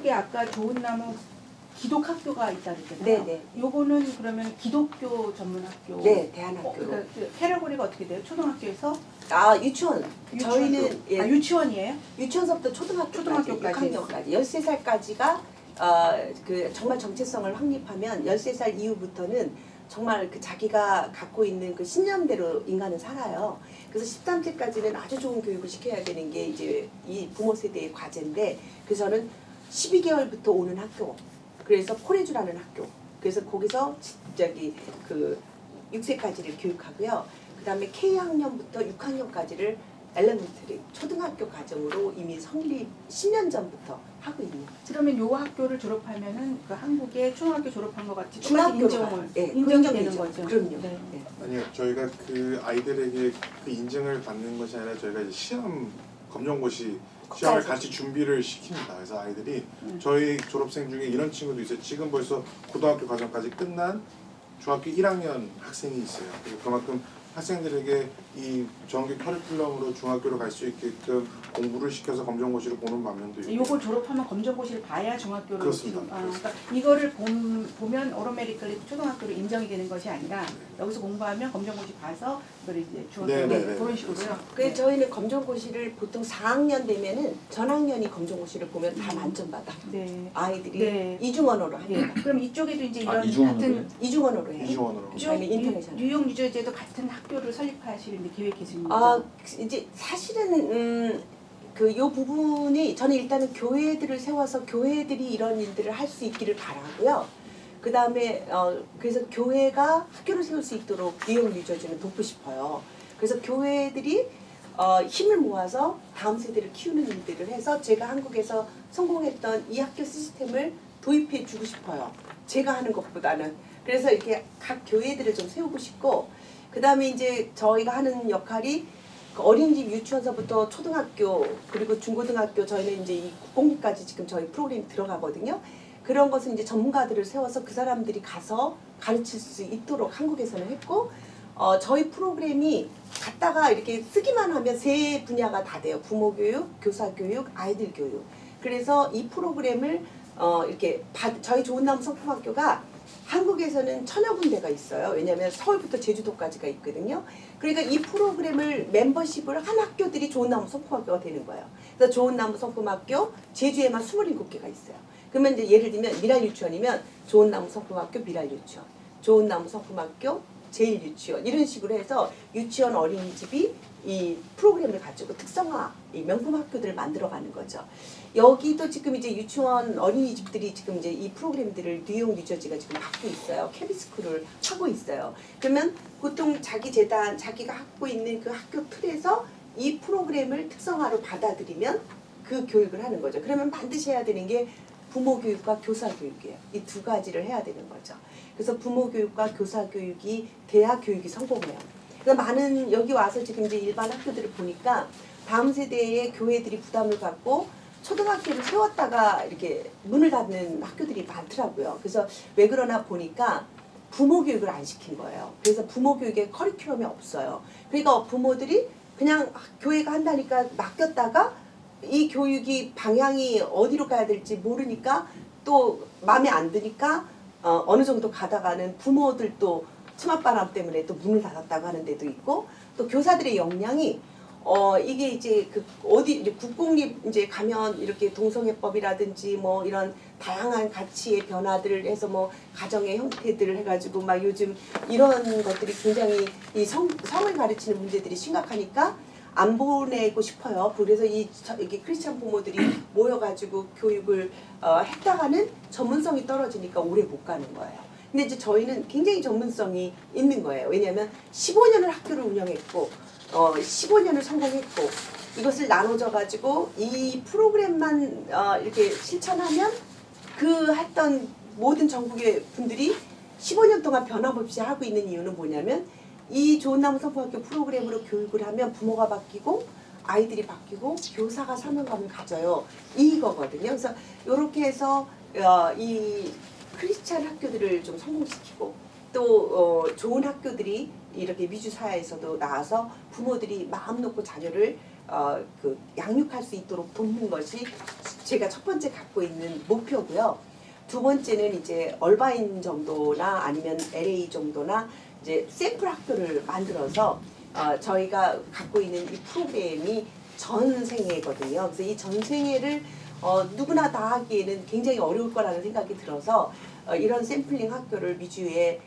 이쪽에 아까 좋은 나무 기독학교가 있다 그랬잖아요. 네네. 요거는 그러면 기독교 전문 학교. 네, 대안학교. 그러니까 그 캐러고리가 어떻게 돼요? 초등학교에서? 유치원. 저희는 예, 유치원이에요? 유치원서부터 초등학교까지 6학년까지 13살까지가 그 정말 정체성을 확립하면 13살 이후부터는 정말 그 자기가 갖고 있는 그 신념대로 인간은 살아요. 그래서 13세까지는 아주 좋은 교육을 시켜야 되는 게 이제 이 부모 세대의 과제인데, 그래서 저는 12개월부터 오는 학교, 그래서 포레주라는 학교, 그래서 거기서 저기 그 6세까지를 교육하고요. 그 다음에 K학년부터 6학년까지를 엘레멘터리 초등학교 과정으로 이미 성립 10년 전부터 하고 있는 거죠. 그러면 요 학교를 졸업하면은 그 한국의 초등학교 졸업한 것 같이 중학교로 인정이 되는 거죠. 그럼요. 네. 네. 아니요, 저희가 그 아이들에게 그 인증을 받는 것이 아니라 저희가 이제 시험 검정고시 시험을 같이 준비를 시킵니다. 그래서 아이들이 저희 졸업생 중에 이런 친구도 있어요. 지금 벌써 고등학교 과정까지 끝난 중학교 1학년 학생이 있어요. 그리고 그만큼 학생들에게 이 정규 커리큘럼으로 중학교로 갈 수 있게끔 공부를 시켜서 검정고시를 보는 반면도 있고. 요걸 졸업하면 검정고시를 봐야 중학교로. 그렇습니다. 그러니까 이거를 보면 오토매틱컬리 초등학교로 인정이 되는 것이 아니라 여기서 공부하면 검정고시 봐서 이걸 이제 중학교로 그런 식으로요. 그래서 저희는 검정고시를 보통 4학년 되면은 전학년이 검정고시를 보면 다 만점 받아. 네. 아이들이 네. 이중언어로 하니까. 그럼 이쪽에도 이제 이런 이중언어로요? 같은 이중언어로 해요. 이중언어로. 아니, 인터내셔널. 뉴욕 뉴저지에도 같은 학교를 설립하시는 계획 계십니까? 이제 사실은 그 요 부분이 저는 일단은 교회들을 세워서 교회들이 이런 일들을 할 수 있기를 바라고요. 그 다음에 그래서 교회가 학교를 세울 수 있도록 뉴욕 뉴저지는 돕고 싶어요. 그래서 교회들이 힘을 모아서 다음 세대를 키우는 일들을 해서 제가 한국에서 성공했던 이 학교 시스템을 도입해 주고 싶어요. 제가 하는 것보다는. 그래서 이렇게 각 교회들을 좀 세우고 싶고, 그 다음에 이제 저희가 하는 역할이 어린이집 유치원서부터 초등학교 그리고 중고등학교, 저희는 이제 이 국공립까지 지금 저희 프로그램이 들어가거든요. 그런 것은 이제 전문가들을 세워서 그 사람들이 가서 가르칠 수 있도록 한국에서는 했고, 저희 프로그램이 갖다가 이렇게 쓰기만 하면 세 분야가 다 돼요. 부모 교육, 교사 교육, 아이들 교육. 그래서 이 프로그램을 이렇게 저희 좋은나무 성품학교가 한국에서는 1000여 군데가 있어요. 왜냐하면 서울부터 제주도까지가 있거든요. 그러니까 이 프로그램을 멤버십을 한 학교들이 좋은나무 성품학교가 되는 거예요. 그래서 좋은나무 성품학교 제주에만 27개가 있어요. 그러면 이제 예를 들면 미랄유치원이면 좋은나무 성품학교 미랄유치원, 좋은나무 성품학교 제일유치원, 이런 식으로 해서 유치원 어린이집이 이 프로그램을 가지고 특성화 이 명품 학교들을 만들어가는 거죠. 여기도 지금 이제 유치원 어린이집들이 지금 이제 이 프로그램들을 뉴욕 뉴저지가 지금 받고 있어요. 캐비스쿨을 하고 있어요. 그러면 보통 자기 재단 자기가 갖고 있는 그 학교 틀에서 이 프로그램을 특성화로 받아들이면 그 교육을 하는 거죠. 그러면 반드시 해야 되는 게 부모 교육과 교사 교육이에요. 이 두 가지를 해야 되는 거죠. 그래서 부모 교육과 교사 교육이 돼야 교육이 성공해요. 그래서 많은 여기 와서 지금 이제 일반 학교들을 보니까 다음 세대의 교회들이 부담을 갖고 초등학교를 세웠다가 이렇게 문을 닫는 학교들이 많더라고요. 그래서 왜 그러나 보니까 부모 교육을 안 시킨 거예요. 그래서 부모 교육에 커리큘럼이 없어요. 그러니까 부모들이 그냥 교회가 한다니까 맡겼다가 이 교육이 방향이 어디로 가야 될지 모르니까 또 마음에 안 드니까 어느 정도 가다가는 부모들도 치맛바람 때문에 또 문을 닫았다고 하는 데도 있고, 또 교사들의 역량이 이게 이제 그 어디 이제 국공립 이제 가면 이렇게 동성애법이라든지 뭐 이런 다양한 가치의 변화들을 해서 뭐 가정의 형태들을 해가지고 막 요즘 이런 것들이 굉장히 이 성을 가르치는 문제들이 심각하니까 안 보내고 싶어요. 그래서 이게 크리스찬 부모들이 모여가지고 교육을 했다가는 전문성이 떨어지니까 오래 못 가는 거예요. 근데 이제 저희는 굉장히 전문성이 있는 거예요. 왜냐하면 15년을 학교를 운영했고 15년을 성공했고, 이것을 나눠져 가지고 이 프로그램만 이렇게 실천하면 그 했던 모든 전국의 분들이 15년 동안 변함없이 하고 있는 이유는 뭐냐면, 이 좋은나무 성품학교 프로그램으로 교육을 하면 부모가 바뀌고 아이들이 바뀌고 교사가 사명감을 가져요. 이거거든요. 그래서 이렇게 해서 이 크리스찬 학교들을 좀 성공시키고, 또 좋은 학교들이 이렇게 미주 사회에서도 나와서 부모들이 마음 놓고 자녀를 그 양육할 수 있도록 돕는 것이 제가 첫 번째 갖고 있는 목표고요. 두 번째는 이제 얼바인 정도나 아니면 LA 정도나 이제 샘플 학교를 만들어서 저희가 갖고 있는 이 프로그램이 전생회거든요. 그래서 이 전생회를 누구나 다 하기에는 굉장히 어려울 거라는 생각이 들어서 이런 샘플링 학교를 미주에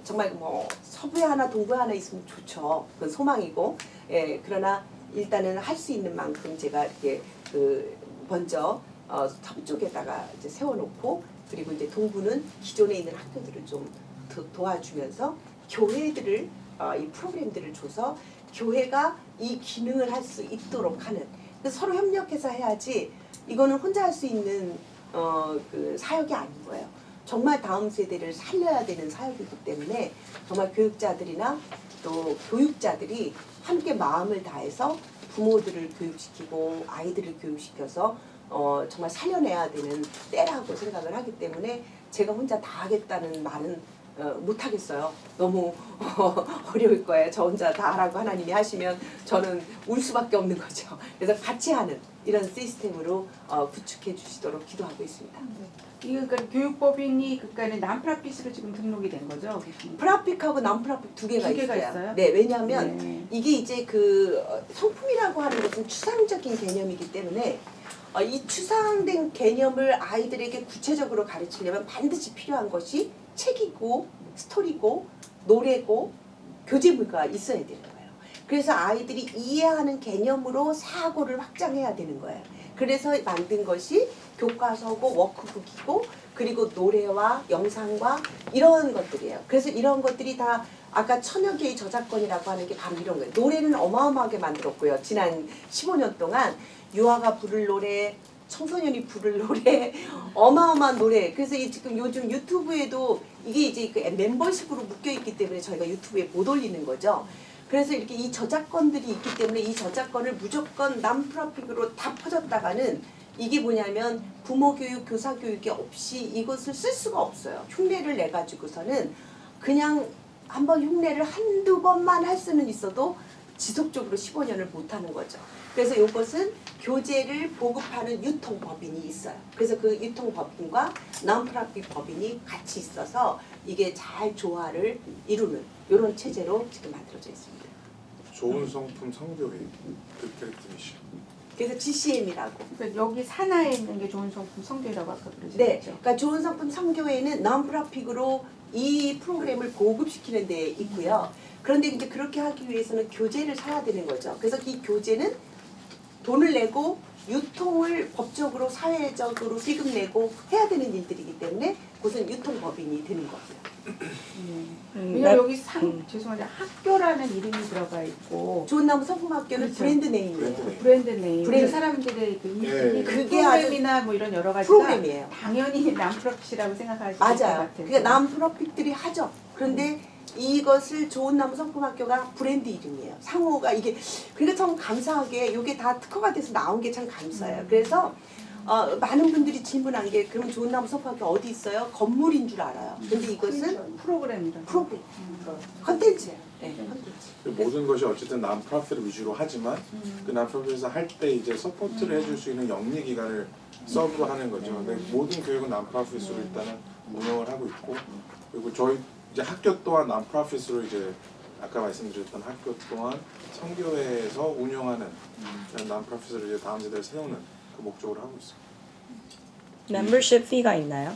정말 뭐 서부에 하나 동부에 하나 있으면 좋죠. 그건 소망이고, 예, 그러나 일단은 할 수 있는 만큼 제가 이렇게 먼저 서쪽에다가 이제 세워놓고, 그리고 이제 동부는 기존에 있는 학교들을 좀 도와주면서 교회들을 이 프로그램들을 줘서 교회가 이 기능을 할 수 있도록 하는, 그래서 서로 협력해서 해야지 이거는 혼자 할 수 있는 그 사역이 아닌 거예요. 정말 다음 세대를 살려야 되는 사역이기 때문에 정말 교육자들이나 또 교육자들이 함께 마음을 다해서 부모들을 교육시키고 아이들을 교육시켜서 정말 살려내야 되는 때라고 생각을 하기 때문에 제가 혼자 다 하겠다는 말은 못 하겠어요. 너무 어려울 거예요. 저 혼자 다 하라고 하나님이 하시면 저는 울 수밖에 없는 거죠. 그래서 같이 하는 이런 시스템으로 구축해 주시도록 기도하고 있습니다. 이거 그러니까 교육법인이 그러니까 난프라핏으로 지금 등록이 된 거죠? 프라픽하고 난프라픽 두 개가 두 개가 있어요. 있어요? 네, 왜냐하면 네. 이게 이제 그 성품이라고 하는 것은 추상적인 개념이기 때문에 이 추상된 개념을 아이들에게 구체적으로 가르치려면 반드시 필요한 것이 책이고 스토리고 노래고 교재물가 있어야 되는 거예요. 그래서 아이들이 이해하는 개념으로 사고를 확장해야 되는 거예요. 그래서 만든 것이 교과서고 워크북이고 그리고 노래와 영상과 이런 것들이에요. 그래서 이런 것들이 다 아까 천여 개의 저작권이라고 하는 게 바로 이런 거예요. 노래는 어마어마하게 만들었고요. 지난 15년 동안 유아가 부를 노래, 청소년이 부를 노래, 어마어마한 노래. 그래서 지금 요즘 유튜브에도 이게 이제 그 멤버십으로 묶여 있기 때문에 저희가 유튜브에 못 올리는 거죠. 그래서 이렇게 이 저작권들이 있기 때문에 이 저작권을 무조건 난프라픽으로 다 퍼졌다가는 이게 뭐냐면 부모 교육, 교사 교육이 없이 이것을 쓸 수가 없어요. 흉내를 내 가지고서는 그냥 한번 흉내를 한두 번만 할 수는 있어도 지속적으로 15년을 못 하는 거죠. 그래서 이것은 교재를 보급하는 유통법인이 있어요. 그래서 그 유통법인과 난프라핏 법인이 같이 있어서 이게 잘 조화를 이루는 이런 체제로 지금 만들어져 있습니다. 좋은 성품 성교회 그렇게 뜻이죠. 그래서 GCM이라고. 그러니까 여기 산하에 있는 게 좋은 성품 성교라고 아까 그러셨죠? 네, 그러니까 좋은 성품 성교회는 난프라핏으로 이 프로그램을 보급시키는 데 있고요. 그런데 이제 그렇게 하기 위해서는 교재를 사야 되는 거죠. 그래서 이 교재는 돈을 내고 유통을 법적으로 사회적으로 세금 내고 해야 되는 일들이기 때문에 그것은 유통법인이 되는 거고요. 왜냐면 여기 죄송한데 학교라는 이름이 들어가 있고 좋은 나무 성품학교는 그렇죠. 브랜드 네임이에요. 브랜드 네임. 브랜드. 그 사람들의 그 예. 그게 프로그램이나 뭐 이런 여러 가지가 프로그램이에요. 당연히 난프로핏이라고 생각할 수 있을 것 맞아요. 같아요. 그러니까 난프로핏들이 하죠. 그런데 이것을 좋은 나무 성품학교가 브랜드 이름이에요. 상호가 이게 그러니까 참 감사하게 이게 다 특허가 돼서 나온 게 참 감사해요. 그래서 많은 분들이 질문한 게 그러면 좋은 나무 성품학교 어디 있어요? 건물인 줄 알아요. 근데 이것은 프로그램이라. 프로그램, 컨텐츠예요. 네, 컨텐츠. 그 모든 것이 어쨌든 난프라핏을 위주로 하지만 그 난프라핏에서 할 때 이제 서포트를 해줄 수 있는 영리 기관을 서브로 하는 거죠. 근데 모든 교육은 난프라핏으로 일단은 운영을 하고 있고, 그리고 저희 이제 학교 또한 난프라핏으로 이제 아까 말씀드렸던 학교 또한 성교회에서 운영하는 그런 난프라핏을 이제 다음 세대를 세우는 그 목적으로 하고 있습니다. 멤버십 피가 있나요?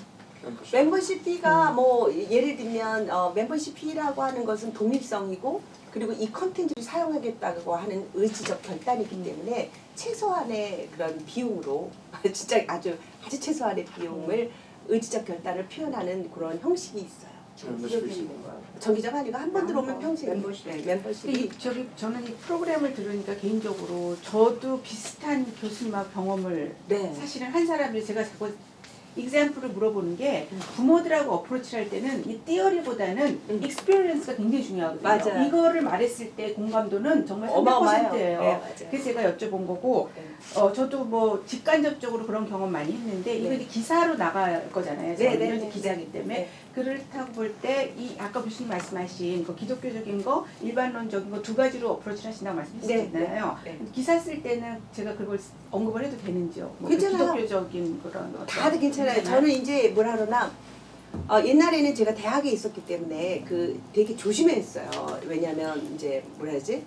멤버십 피가 뭐 예를 들면 멤버십 피라고 하는 것은 독립성이고 그리고 이 컨텐츠를 사용하겠다고 하는 의지적 결단이기 때문에 최소한의 그런 비용으로 진짜 아주 최소한의 비용을 의지적 결단을 표현하는 그런 형식이 있어요. 정기적 아니고 한 번 들어오면 평생 멤버십. 네, 멤버십이. 저는 이 프로그램을 들으니까 개인적으로 저도 비슷한 교수님하고 경험을 네. 사실은 한 사람이 제가 자꾸 example을 물어보는 게 부모들하고 어프로치를 할 때는 이 theory보다는 experience가 굉장히 중요하거든요. 맞아요. 이거를 말했을 때 공감도는 정말 어마어마해요. 300%예요. 네, 맞아요. 그래서 제가 여쭤본 거고 네. 저도 뭐 직간접적으로 그런 경험 많이 했는데 이거 네. 이제 기사로 나갈 거잖아요. 네, 저는 네, 이제 네, 기사이기 때문에 네. 그렇다고 볼 때 이 아까 교수님 말씀하신 그 기독교적인 거 일반론적인 거 두 가지로 어프로치를 하신다고 말씀하셨잖아요. 네, 네. 기사 쓸 때는 제가 그걸 언급을 해도 되는지요? 뭐 괜찮아요. 기독교적인 그런 어떤 다들 괜찮아요. 괜찮아요? 저는 이제 뭐라 그러나 옛날에는 제가 대학에 있었기 때문에 그 되게 조심했어요. 왜냐하면 이제 뭐라 해야지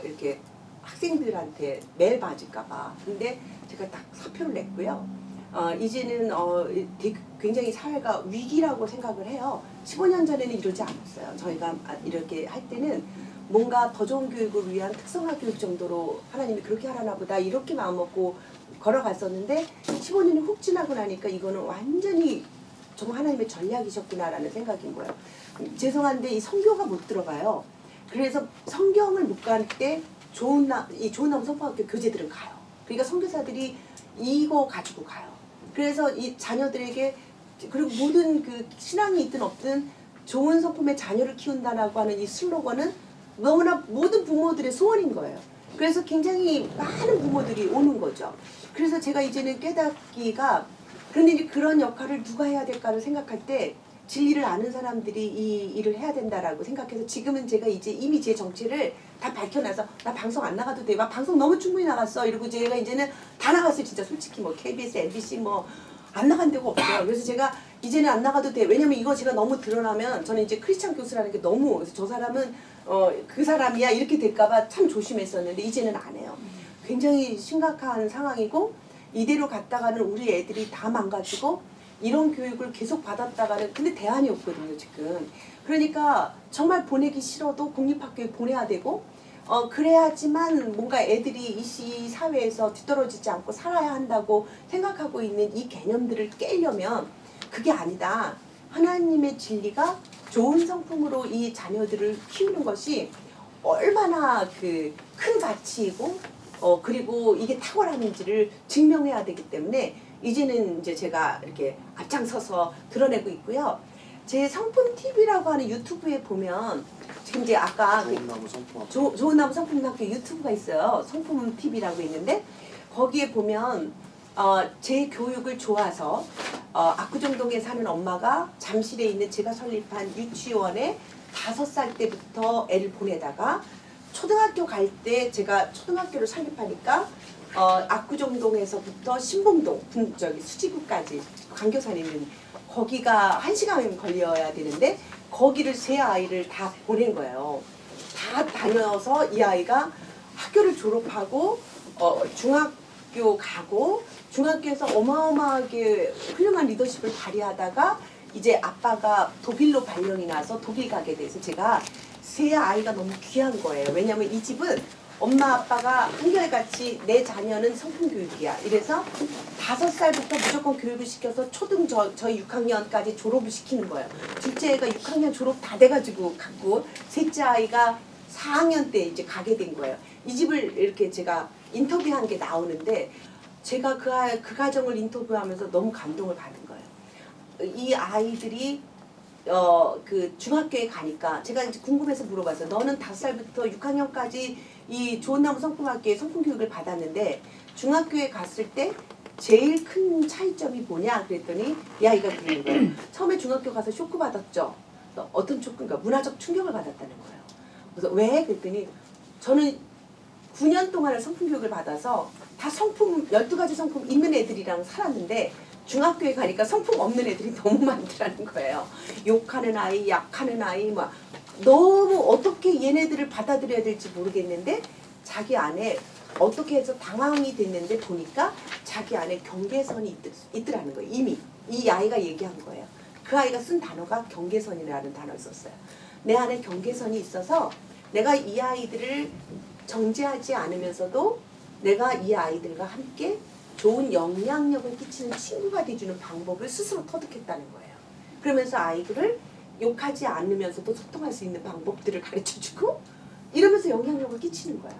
이렇게 학생들한테 매일 맞을까봐. 근데 제가 딱 사표를 냈고요. 이제는 되게 굉장히 사회가 위기라고 생각을 해요. 15년 전에는 이러지 않았어요. 저희가 이렇게 할 때는 뭔가 더 좋은 교육을 위한 특성화 교육 정도로 하나님이 그렇게 하라나 보다 이렇게 마음먹고 걸어갔었는데 15년이 훅 지나고 나니까 이거는 완전히 정말 하나님의 전략이셨구나라는 생각인 거예요. 죄송한데 이 성교가 못 들어가요. 그래서 성경을 못 갈 때 좋은 나무 성포학교 교재들은 가요. 그러니까 선교사들이 이거 가지고 가요. 그래서 이 자녀들에게 그리고 모든 그 신앙이 있든 없든 좋은 성품의 자녀를 키운다라고 하는 이 슬로건은 너무나 모든 부모들의 소원인 거예요. 그래서 굉장히 많은 부모들이 오는 거죠. 그래서 제가 이제는 깨닫기가 그런데 이제 그런 역할을 누가 해야 될까를 생각할 때 진리를 아는 사람들이 이 일을 해야 된다라고 생각해서 지금은 제가 이제 이미 제 정체를 다 밝혀놔서 나 방송 안 나가도 돼. 막 방송 너무 충분히 나갔어. 이러고 제가 이제는 다 나갔어요. 진짜 솔직히 뭐 KBS, MBC 뭐 안 나간 데가 없어요. 그래서 제가 이제는 안 나가도 돼. 왜냐면 이거 제가 너무 드러나면 저는 이제 크리스찬 교수라는 게 너무 그래서 저 사람은 그 사람이야 이렇게 될까봐 참 조심했었는데 이제는 안 해요. 굉장히 심각한 상황이고 이대로 갔다가는 우리 애들이 다 망가지고 이런 교육을 계속 받았다가는 근데 대안이 없거든요 지금. 그러니까 정말 보내기 싫어도 공립학교에 보내야 되고 그래야지만 뭔가 애들이 이 사회에서 뒤떨어지지 않고 살아야 한다고 생각하고 있는 이 개념들을 깨려면 그게 아니다. 하나님의 진리가 좋은 성품으로 이 자녀들을 키우는 것이 얼마나 그 큰 가치이고 그리고 이게 탁월함인지를 증명해야 되기 때문에 이제는 이제 제가 이렇게 앞장서서 드러내고 있고요. 제 성품 TV라고 하는 유튜브에 보면 지금 이제 아까 좋은 나무 성품 좋은 나무 성품학교 유튜브가 있어요. 성품 TV라고 있는데 거기에 보면 제 교육을 좋아서 압구정동에 사는 엄마가 잠실에 있는 제가 설립한 유치원에 5살 때부터 애를 보내다가 초등학교 갈 때 제가 초등학교를 설립하니까 압구정동에서부터 신봉동 수지구까지 광교산에 있는 거기가 1시간 걸려야 되는데 거기를 세 아이를 다 보낸 거예요. 다 다녀서 이 아이가 학교를 졸업하고 중학교 가고 중학교에서 어마어마하게 훌륭한 리더십을 발휘하다가 이제 아빠가 독일로 발령이 나서 독일 가게 돼서 제가 세 아이가 너무 귀한 거예요. 왜냐면 이 집은 엄마 아빠가 한결같이 내 자녀는 성품교육이야. 이래서 5살부터 무조건 교육을 시켜서 저희 6학년까지 졸업을 시키는 거예요. 둘째 애가 6학년 졸업 다 돼가지고 갔고 셋째 아이가 4학년 때 이제 가게 된 거예요. 이 집을 이렇게 제가 인터뷰한 게 나오는데 제가 그 가정을 인터뷰하면서 너무 감동을 받은 거예요. 이 아이들이 그 중학교에 가니까 제가 이제 궁금해서 물어봤어요. 너는 5살부터 6학년까지 이 좋은 나무 성품학교에 성품교육을 받았는데 중학교에 갔을 때 제일 큰 차이점이 뭐냐 그랬더니 이 아이가 그러는 거예요. 처음에 중학교 가서 쇼크 받았죠. 어떤 쇼크인가 문화적 충격을 받았다는 거예요. 그래서 왜? 그랬더니 저는 9년 동안을 성품교육을 받아서 다 성품 12가지 성품 있는 애들이랑 살았는데 중학교에 가니까 성품 없는 애들이 너무 많더라는 거예요. 욕하는 아이, 약하는 아이, 막 너무 어떻게 얘네들을 받아들여야 될지 모르겠는데 자기 안에 어떻게 해서 당황이 됐는데 보니까 자기 안에 경계선이 있더라는 거예요. 이미 이 아이가 얘기한 거예요. 그 아이가 쓴 단어가 경계선이라는 단어를 썼어요. 내 안에 경계선이 있어서 내가 이 아이들을 정죄하지 않으면서도 내가 이 아이들과 함께 좋은 영향력을 끼치는 친구가 돼주는 방법을 스스로 터득했다는 거예요. 그러면서 아이들을 욕하지 않으면서도 소통할 수 있는 방법들을 가르쳐주고 이러면서 영향력을 끼치는 거예요.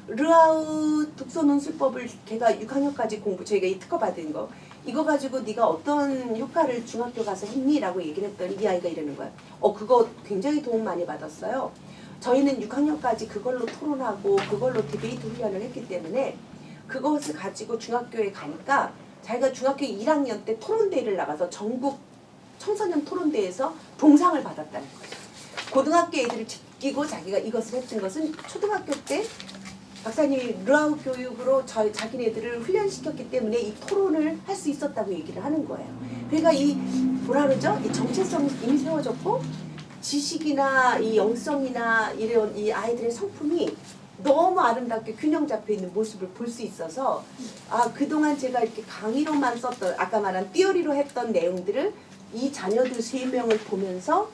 르아우 독서 논술법을 걔가 6학년까지 저희가 이 특허 받은 거 이거 가지고 네가 어떤 효과를 중학교 가서 했니? 라고 얘기를 했더니 이 아이가 이러는 거야. 그거 굉장히 도움 많이 받았어요. 저희는 6학년까지 그걸로 토론하고 그걸로 디베이트 훈련을 했기 때문에 그것을 가지고 중학교에 가니까 자기가 중학교 1학년 때 토론대회를 나가서 전국 청소년 토론대회에서 동상을 받았다는 거예요. 고등학교 애들을 제끼고 자기가 이것을 했던 것은 초등학교 때 박사님이 르아우 교육으로 자기네들을 훈련시켰기 때문에 이 토론을 할 수 있었다고 얘기를 하는 거예요. 그러니까 이 뭐라 그러죠? 이 정체성이 이미 세워졌고 지식이나 이 영성이나 이런 이 아이들의 성품이 너무 아름답게 균형 잡혀 있는 모습을 볼 수 있어서 그동안 제가 이렇게 강의로만 썼던 아까 말한 띠어리로 했던 내용들을 이 자녀들 3명을 보면서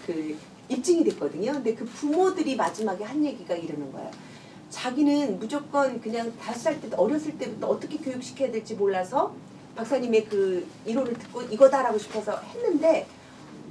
그 입증이 됐거든요. 근데 그 부모들이 마지막에 한 얘기가 이러는 거예요. 자기는 무조건 그냥 5살 때 어렸을 때부터 어떻게 교육시켜야 될지 몰라서 박사님의 그 이론을 듣고 이거다라고 싶어서 했는데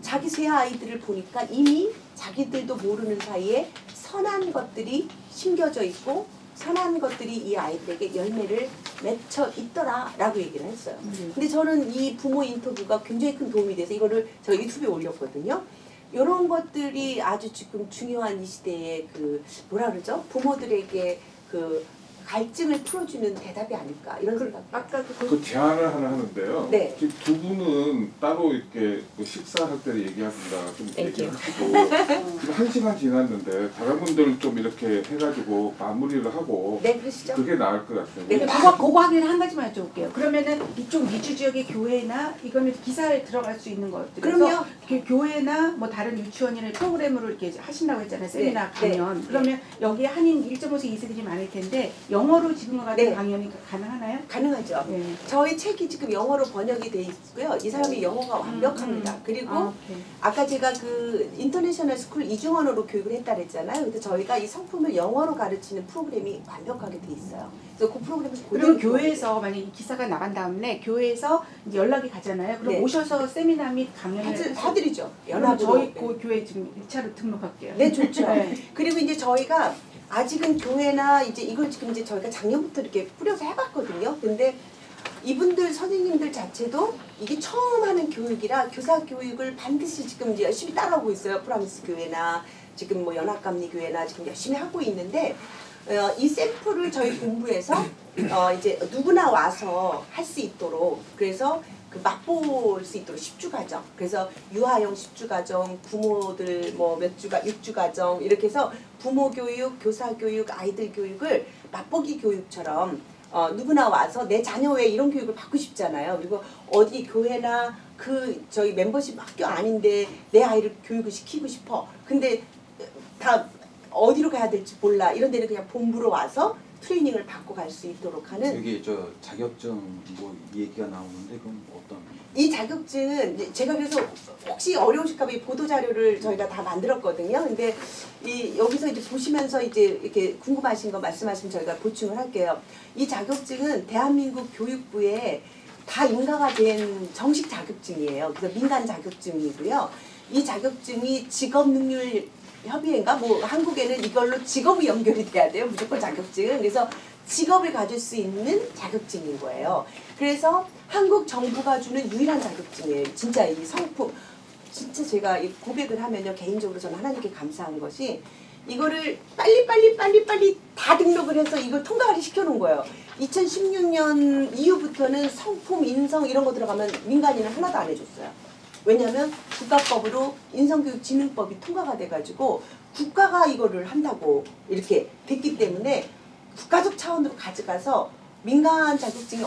자기 세 아이들을 보니까 이미 자기들도 모르는 사이에 선한 것들이 심겨져 있고 선한 것들이 이 아이들에게 열매를 맺혀 있더라라고 얘기를 했어요. 근데 저는 이 부모 인터뷰가 굉장히 큰 도움이 돼서 이거를 저 유튜브에 올렸거든요. 이런 것들이 아주 지금 중요한 이 시대에 그 뭐라 그러죠? 부모들에게 그 갈증을 풀어주는 대답이 아닐까 이런 생각. 아까 그 제안을 하나 하는데요. 네. 지금 두 분은 따로 이렇게 뭐 식사할 때 얘기하신다 좀 Thank you. 얘기하시고 지금 1시간 지났는데 다른 분들 좀 이렇게 해가지고 마무리를 하고 네, 그러시죠. 그게 나을 것 같아요. 네. 그거 하기는 한 가지만 여쭤볼게요. 그러면은 이쪽 미주 지역의 교회나 이거는 기사에 들어갈 수 있는 것들에서 그럼요. 교회나 뭐 다른 유치원이나 프로그램으로 이렇게 하신다고 했잖아요. 세미나 네, 강연. 네. 그러면 여기 한인 1.5세 2세들이 많을 텐데 영어로 지금과 같은 네. 강연이 가능하나요? 가능하죠. 네. 저희 책이 지금 영어로 번역이 돼 있고요. 이 사람이 영어가 완벽합니다. 그리고 오케이. 아까 제가 그 인터내셔널 스쿨 이중언어로 교육을 했다 그랬잖아요. 근데 저희가 이 성품을 영어로 가르치는 프로그램이 완벽하게 돼 있어요. 그래서 그 프로그램을 그리고 교회에서 만약 이 기사가 나간 다음에 교회에서 이제 연락이 가잖아요. 그럼 네. 오셔서 세미나 및 강연을 해드리죠. 그럼 연합으로. 저희 그 교회 지금 1차로 등록할게요. 네, 좋죠. 네. 그리고 이제 저희가 아직은 교회나 이제 이걸 지금 이제 저희가 작년부터 이렇게 뿌려서 해봤거든요. 근데 이분들 선생님들 자체도 이게 처음 하는 교육이라 교사 교육을 반드시 지금 이제 열심히 따라오고 있어요. 프라미스 교회나 지금 뭐 연합감리 교회나 지금 열심히 하고 있는데 이 샘플을 저희 공부해서 이제 누구나 와서 할 수 있도록 그래서 그 맛볼 수 있도록 10주 과정. 그래서 유아용 10주 과정, 부모들 뭐 몇 주가 6주 과정 이렇게 해서 부모 교육, 교사 교육, 아이들 교육을 맛보기 교육처럼 누구나 와서 내 자녀 왜 이런 교육을 받고 싶잖아요. 그리고 어디 교회나 그 저희 멤버십 학교 아닌데 내 아이를 교육을 시키고 싶어. 근데 다 어디로 가야 될지 몰라. 이런 데는 그냥 본부로 와서 트레이닝을 받고 갈 수 있도록 하는 여기 저 자격증 뭐 얘기가 나오는데 그럼 어떤? 이 자격증은 이제 제가 그래서 혹시 어려우실까 봐 이 보도 자료를 저희가 다 만들었거든요. 근데 이 여기서 이제 보시면서 이제 이렇게 궁금하신 거 말씀하시면 저희가 보충을 할게요. 이 자격증은 대한민국 교육부에 다 인가가 된 정식 자격증이에요. 그래서 민간 자격증이고요. 이 자격증이 직업능률 협의회인가 뭐 한국에는 이걸로 직업이 연결이 돼야 돼요. 무조건 자격증은. 그래서 직업을 가질 수 있는 자격증인 거예요. 그래서 한국 정부가 주는 유일한 자격증이에요. 진짜 이 성품. 진짜 제가 이 고백을 하면요. 개인적으로 저는 하나님께 감사한 것이 이거를 빨리 다 등록을 해서 이걸 통과를 시켜놓은 거예요. 2016년 이후부터는 성품, 인성 이런 거 들어가면 민간인은 하나도 안 해줬어요. 왜냐하면 국가법으로 인성교육진흥법이 통과가 돼가지고 국가가 이거를 한다고 이렇게 됐기 때문에 국가적 차원으로 가져가서 민간 자격증이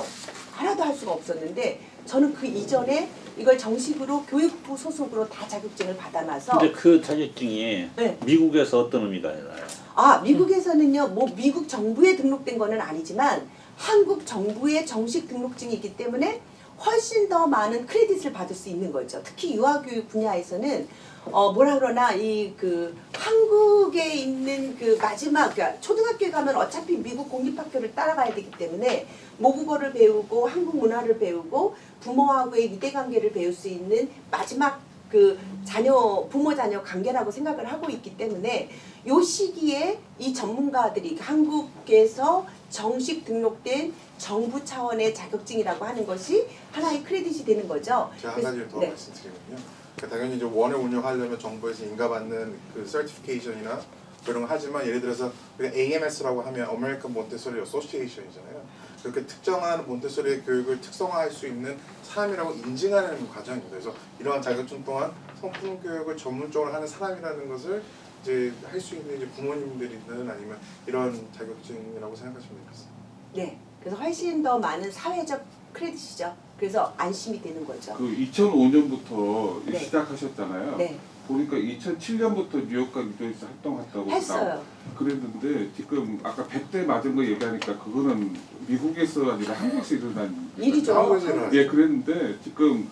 하나도 할 수가 없었는데 저는 그 이전에 이걸 정식으로 교육부 소속으로 다 자격증을 받아놔서 근데 그 자격증이 네. 미국에서 어떤 의미가 있나요? 미국에서는요 뭐 미국 정부에 등록된 거는 아니지만 한국 정부의 정식 등록증이기 때문에 훨씬 더 많은 크레딧을 받을 수 있는 거죠. 특히 유아교육 분야에서는 뭐라 그러나 이 그 한국에 있는 그 마지막 그러니까 초등학교에 가면 어차피 미국 공립학교를 따라가야 되기 때문에 모국어를 배우고 한국 문화를 배우고 부모하고의 유대관계를 배울 수 있는 마지막 그 자녀 부모 자녀 관계라고 생각을 하고 있기 때문에 요 시기에 이 전문가들이 한국에서 정식 등록된 정부 차원의 자격증이라고 하는 것이 하나의 크레딧이 되는 거죠. 제가 한 가지 더 네. 말씀드리면요. 그러니까 당연히 이제 원을 운영하려면 정부에서 인가받는 그 서티피케이션이나 그런 거 하지만 예를 들어서 우리가 AMS라고 하면 American Montessori Association이잖아요. 그렇게 특정한 몬테소리 교육을 특성화할 수 있는 사람이라고 인증하는 과정입니다. 그래서 이러한 자격증 또한 성품 교육을 전문적으로 하는 사람이라는 것을 이제 할 수 있는 이제 부모님들이든 아니면 이런 자격증이라고 생각하시면 되겠습니다. 네. 그래서 훨씬 더 많은 사회적 크레딧이죠. 그래서 안심이 되는 거죠. 그 2005년부터 네. 시작하셨잖아요. 네. 보니까 2007년부터 뉴욕과 유도에서 활동했다고 했어요. 그랬는데 지금 아까 100대 맞은 거 얘기하니까 그거는 미국에서 아니라 한국에서 일어난 일이죠. 한국에서 일어났어요. 예, 그랬는데 지금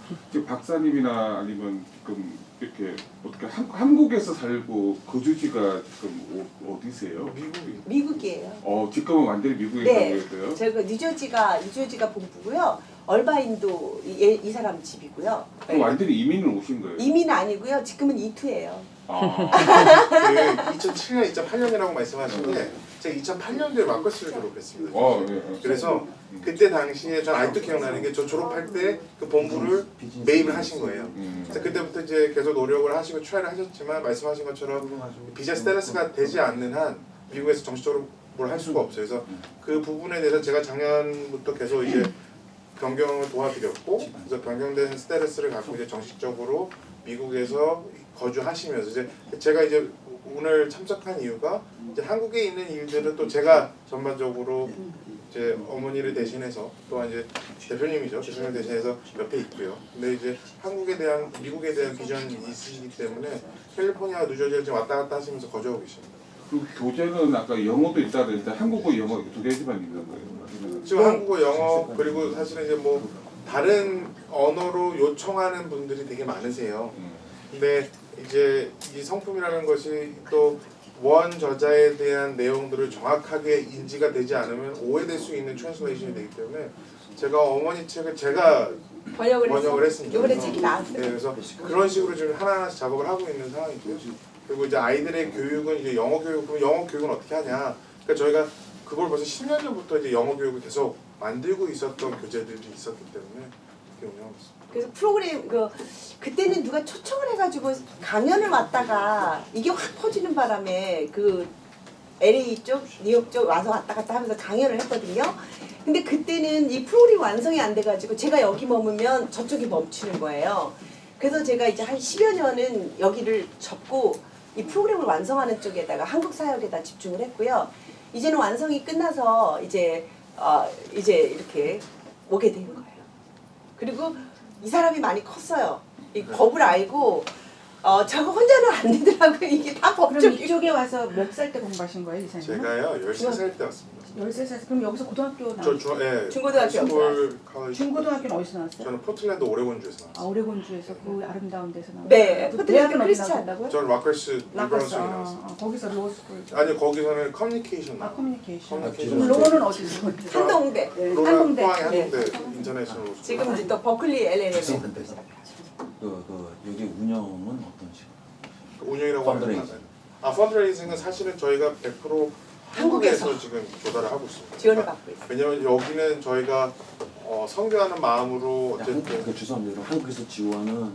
박사님이나 아니면 지금 이렇게 어떻게 한국에서 살고 거주지가 지금 어디세요? 미국이 미국이에요. 지금은 완전히 미국에 네. 살고 계세요? 제가 뉴저지가 본부고요. 얼바인도 이 사람 집이고요. 그럼 완전히 이민을 오신 거예요? 이민 아니고요. 지금은 이투예요. 아, 그 2007년, 2008년이라고 말씀하시는데 제가 2008년도에 마커스를 졸업했습니다. 예. 그래서 그때 당시에 전 아직도 기억나는 게 저 졸업할 때 그 본부를 매입을 하신 거예요. 그래서 그때부터 이제 계속 노력을 하시고 트라이를 하셨지만 말씀하신 것처럼 비자 스테러스가 되지 않는 한 미국에서 정식적으로 뭘 할 수가 없어요. 그래서 그 부분에 대해서 제가 작년부터 계속 이제 변경을 도와드렸고 그래서 변경된 스테러스를 갖고 이제 정식적으로 미국에서 거주하시면서 이제 제가 이제 오늘 참석한 이유가 이제 한국에 있는 일들은 또 제가 전반적으로 이제 어머니를 대신해서 또한 이제 대표님이죠. 대표님 대신해서 옆에 있고요. 근데 이제 한국에 대한 미국에 대한 비전이 있으시기 때문에 캘리포니아, 뉴저지를 지금 왔다 갔다 하시면서 거주하고 계십니다. 그 교재는 아까 영어도 있다 그랬는데 한국어, 영어 두 개지만 있는 거예요? 지금 한국어, 영어 그리고 사실은 이제 뭐 다른 언어로 요청하는 분들이 되게 많으세요. 근데 이제 이 성품이라는 것이 또 원 저자에 대한 내용들을 정확하게 인지가 되지 않으면 오해될 수 있는 트랜슬레이션이 되기 때문에 제가 어머니 책을 제가 번역을 했습니다. 이번에 책이 나왔어요. 네, 그래서 그런 식으로 지금 하나하나씩 작업을 하고 있는 상황이고요. 그리고 이제 아이들의 교육은 이제 영어 교육, 그럼 영어 교육은 어떻게 하냐? 그러니까 저희가 그걸 벌써 10년 전부터 이제 영어 교육을 계속 만들고 있었던 교재들이 있었기 때문에 그렇게 운영하고 있습니다. 그래서 프로그램 그때는 누가 초청을 해가지고 강연을 왔다가 이게 확 퍼지는 바람에 그 LA 쪽, 뉴욕 쪽 와서 왔다 갔다 하면서 강연을 했거든요. 근데 그때는 이 프로그램 완성이 안 돼가지고 제가 여기 머무면 저쪽이 멈추는 거예요. 그래서 제가 이제 한 10여 년은 여기를 접고 이 프로그램을 완성하는 쪽에다가 한국 사역에다 집중을 했고요. 이제는 완성이 끝나서 이제 이렇게 오게 된 거예요. 그리고 이 사람이 많이 컸어요. 이 법을 알고 저거 혼자는 안 되더라고요. 이게 다 그럼 법적이. 이쪽에 와서 몇 살 때 공부하신 거예요, 이사님은? 제가요 13살 때 왔습니다. 13살. 그럼 여기서 고등학교 저 나왔어요? 중고등학교 스쿨 칼리지. 중고등학교는 어디서 나왔어요? 저는 포틀랜드 오레곤주에서 나왔어요. 오레곤주에서 그 아름다운 데서 나왔어요? 네, 그 포틀랜드 대학은 어디 크리스찬. 나왔다고요? 저는 라커스 라커스. 리버런스에 나왔어요. 거기서 로스쿨. 아니 거기서는 커뮤니케이션 아, 커뮤니케이션. 커뮤니케이션. 그럼 로는 어디서? 한동대. 로라 한동대. 포항의 네. 한동대 인터내셔널 로스쿨. 지금 이제 또 버클리 LLM. 여기 운영은 어떤 식으로? 운영이라고 하는 펀드레이징. 건 펀드레이징은 사실은 저희가 100% 한국에서 지금 조달을 하고 있습니다. 지원을 받고 있어요. 왜냐면 여기는 저희가 선교하는 마음으로 어쨌든 그 죄송합니다. 한국에서 지원은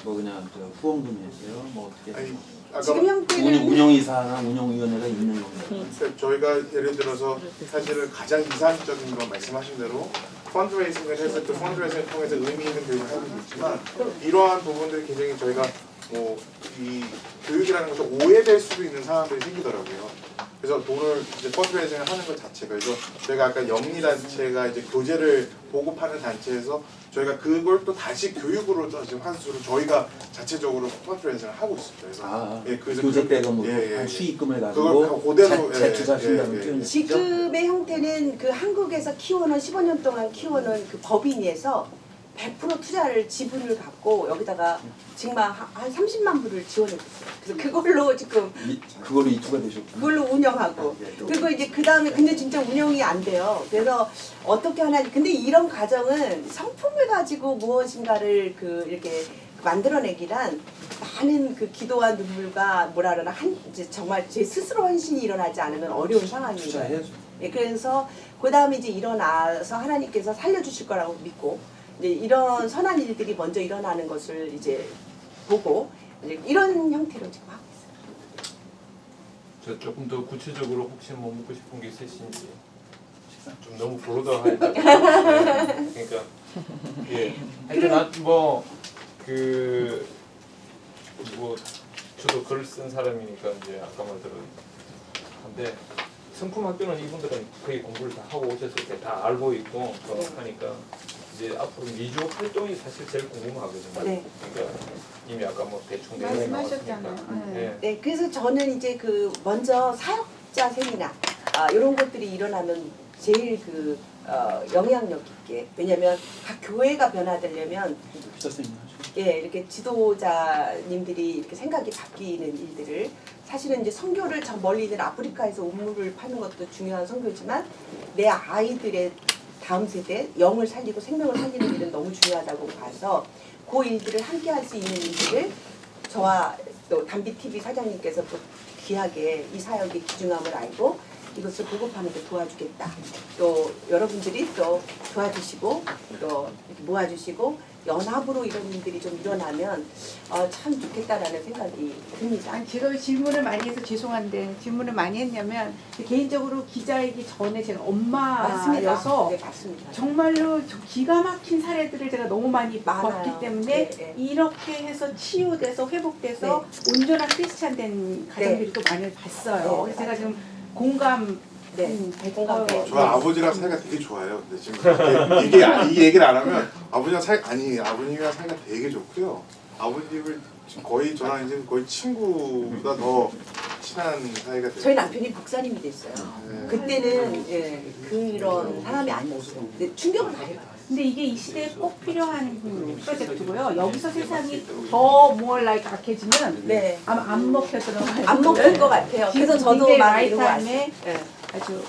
뭐 그냥 후원금이 있어요? 뭐 어떻게? 아니, 아까 지금 형태는 운영이사나 운영위원회가 있는 건가요? 저희가 예를 들어서 사실은 가장 이상적인 건 말씀하신 대로 펀드레이징을 해서 그 펀드레이징을 통해서 의미 있는 교육을 하고 있지만 이러한 부분들이 굉장히 저희가 뭐 이 교육이라는 것이 오해될 수도 있는 상황들이 생기더라고요. 그래서 돈을 이제 펀드레이징을 하는 것 자체가 그래서 저희가 아까 영리 단체가 이제 교재를 보급하는 단체에서 저희가 그걸 또 다시 교육으로 지금 환수로 저희가 자체적으로 펀드레이징을 하고 있습니다. 그래서 그래서 교재 대금으로 한 수익금을 그걸 가지고 그대로 재투자하신다는 표현이 있죠? 지금의 형태는 그 한국에서 키워놓은 15년 동안 키워놓은 그 법인에서 100% 투자를 지분을 갖고 여기다가 정말 한 30만 불을 지원해줬어요. 그래서 그걸로 지금 그걸로 이투가 되셨고 그걸로 운영하고 그리고 이제 그 다음에 근데 진짜 운영이 안 돼요. 그래서 어떻게 하나 근데 이런 과정은 성품을 가지고 무엇인가를 이렇게 만들어내기란 많은 그 기도와 눈물과 뭐라 그러나 이제 정말 제 스스로 헌신이 일어나지 않으면 어려운 상황이에요. 투자해야죠. 예, 그래서 그 다음에 이제 일어나서 하나님께서 살려주실 거라고 믿고 이제 이런 선한 일들이 먼저 일어나는 것을 이제 보고 이제 이런 형태로 지금 하고 있어요. 저 조금 더 구체적으로 혹시 뭐 묻고 싶은 게 있으신지. 좀 너무 브로더하니까. 그러니까 예. 하여튼 뭐 저도 글 쓴 사람이니까 이제 아까 말대로 한데 성품 학교는 이분들은 거의 공부를 다 하고 오셨을 때 다 알고 있고 하니까 이제 앞으로 미주 활동이 사실 제일 궁금하거든요. 네. 그러니까 이미 아까 뭐 대충 내용이 나왔으니까. 말씀하셨잖아요. 네. 네, 그래서 저는 이제 그 먼저 사역자 세미나 이런 것들이 일어나면 제일 그 영향력 있게 왜냐하면 각 교회가 변화되려면 기사님 하죠. 예 이렇게 지도자님들이 이렇게 생각이 바뀌는 일들을 사실은 이제 선교를 저 멀리 있는 아프리카에서 우물을 파는 것도 중요한 선교지만 내 아이들의 다음 세대 영을 살리고 생명을 살리는 일은 너무 중요하다고 봐서 그 일들을 함께 할 수 있는 일들을 저와 또 담비TV 사장님께서 또 귀하게 이 사역의 귀중함을 알고 이것을 보급하는 데 도와주겠다. 또 여러분들이 또 도와주시고 또 이렇게 모아주시고 연합으로 이런 일들이 좀 일어나면 참 좋겠다라는 생각이 듭니다. 아니 제가 질문을 많이 해서 죄송한데 질문을 많이 했냐면 개인적으로 기자이기 전에 제가 엄마여서 네, 맞습니다. 정말로 기가 막힌 사례들을 제가 너무 많이 많아요. 봤기 때문에 네, 네. 이렇게 해서 치유돼서 회복돼서 온전한 크리스찬된 가정들이 또 많이 봤어요. 네, 그래서 제가 맞아요. 지금 공감 네, 공감돼요. 저 아버지랑 사이가 되게 좋아요. 근데 지금 이 얘기를 안 하면 아버님이랑 사이가 되게 좋고요. 아버님을 지금 거의 저랑 이제 거의 친구보다 더 친한 사이가 돼요. 저희 남편이 목사님이 됐어요. 네. 그때는 예, 그런 사람이 아니었어요. 근데 충격을 많이 받았어요. 근데 이게 이 시대에 꼭 필요한 프로젝트고요. 여기서 세상이 더 more like 악해지면 네. 아마 안 먹혀 들어가요. 안 먹힐 것 같아요. 그래서 저도 막 이러고 왔어요. 라이타임에 예. 아주